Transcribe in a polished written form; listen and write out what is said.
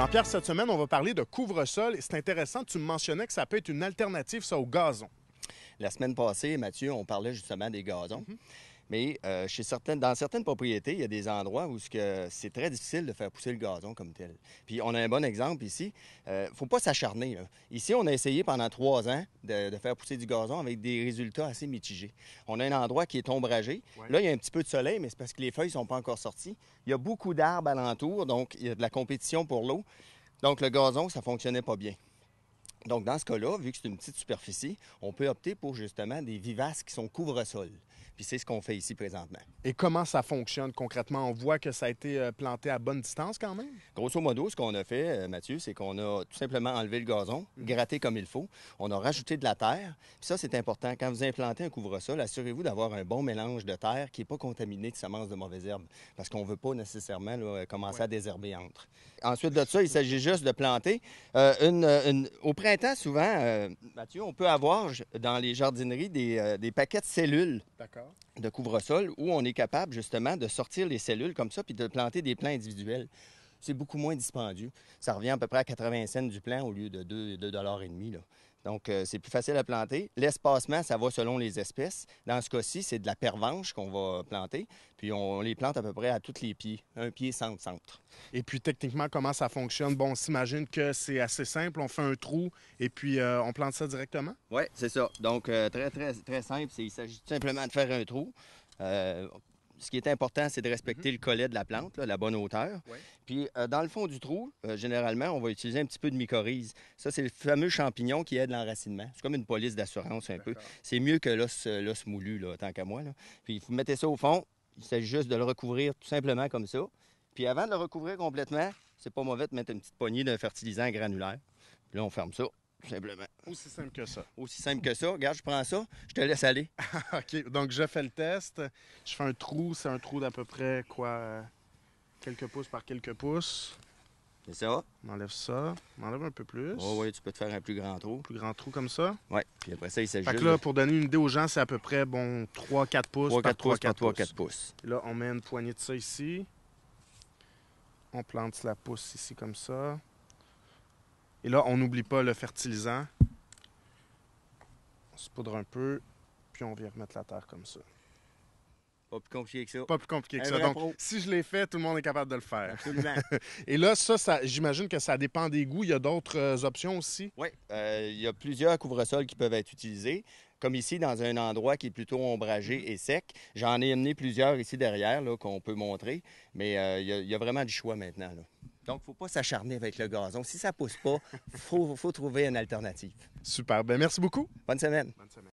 Jean-Pierre, cette semaine, on va parler de couvre-sol. Et c'est intéressant, tu me mentionnais que ça peut être une alternative, ça, au gazon. La semaine passée, Mathieu, on parlait justement des gazons. Mais dans certaines propriétés, il y a des endroits où c'est très difficile de faire pousser le gazon comme tel. Puis on a un bon exemple ici. Il ne faut pas s'acharner, là. Ici, on a essayé pendant 3 ans de faire pousser du gazon avec des résultats assez mitigés. On a un endroit qui est ombragé. Ouais. Là, il y a un petit peu de soleil, mais c'est parce que les feuilles ne sont pas encore sorties. Il y a beaucoup d'arbres alentour, donc il y a de la compétition pour l'eau. Donc le gazon, ça ne fonctionnait pas bien. Donc, dans ce cas-là, vu que c'est une petite superficie, on peut opter pour justement des vivaces qui sont couvre-sol. Puis c'est ce qu'on fait ici présentement. Et comment ça fonctionne concrètement? On voit que ça a été planté à bonne distance quand même? Grosso modo, ce qu'on a fait, Mathieu, c'est qu'on a tout simplement enlevé le gazon, gratté comme il faut. On a rajouté de la terre. Puis ça, c'est important. Quand vous implantez un couvre-sol, assurez-vous d'avoir un bon mélange de terre qui n'est pas contaminé de semences de mauvaises herbes. Parce qu'on ne veut pas nécessairement commencer à désherber entre. Ensuite de ça, il s'agit juste de planter. Au printemps, souvent, Mathieu, on peut avoir dans les jardineries des paquets de cellules. D'accord. De couvre-sol où on est capable justement de sortir les cellules comme ça puis de planter des plants individuels. C'est beaucoup moins dispendieux. Ça revient à peu près à 80 cents du plant au lieu de 2,5 $. Là. Donc, c'est plus facile à planter. L'espacement, ça va selon les espèces. Dans ce cas-ci, c'est de la pervenche qu'on va planter. Puis, on les plante à peu près à tous les pieds. Un pied centre. Et puis, techniquement, comment ça fonctionne? Bon, on s'imagine que c'est assez simple. On fait un trou et puis on plante ça directement? Oui, c'est ça. Donc, très simple. Il s'agit tout simplement de faire un trou. Ce qui est important, c'est de respecter le collet de la plante, là, la bonne hauteur. Ouais. Puis, dans le fond du trou, généralement, on va utiliser un petit peu de mycorhize. Ça, c'est le fameux champignon qui aide l'enracinement. C'est comme une police d'assurance un peu. C'est mieux que l'os moulu, là, tant qu'à moi. Là. Puis, vous mettez ça au fond. Il s'agit juste de le recouvrir tout simplement comme ça. Puis, avant de le recouvrir complètement, c'est pas mauvais de mettre une petite poignée d'un fertilisant granulaire. Puis là, on ferme ça. Tout simplement. Aussi simple que ça. Aussi simple que ça. Regarde, je prends ça, je te laisse aller. OK. Donc, je fais le test. Je fais un trou. C'est un trou d'à peu près, quelques pouces par quelques pouces. C'est ça. On enlève ça. On enlève un peu plus. Oh oui, tu peux te faire un plus grand trou. Plus grand trou comme ça. Oui. Puis après ça, il s'agit Fait que juste là, pour donner une idée aux gens, c'est à peu près, 3-4 pouces 3-4 par pouces 3-4 par pouces. 3-4 pouces. Et là, on met une poignée de ça ici. On plante la pousse ici comme ça. Et là, on n'oublie pas le fertilisant. On se poudre un peu, puis on vient remettre la terre comme ça. Pas plus compliqué que ça. Pas plus compliqué que Un ça. vrai Donc, pro. si je l'ai fait, tout le monde est capable de le faire. Absolument. Et là, ça j'imagine que ça dépend des goûts. Il y a d'autres options aussi. Oui, il y a plusieurs couvre-sols qui peuvent être utilisés. Comme ici, dans un endroit qui est plutôt ombragé et sec. J'en ai amené plusieurs ici derrière là, qu'on peut montrer. Mais il y a vraiment du choix maintenant. Là. Donc, il ne faut pas s'acharner avec le gazon. Si ça ne pousse pas, il faut trouver une alternative. Super. Ben merci beaucoup. Bonne semaine. Bonne semaine.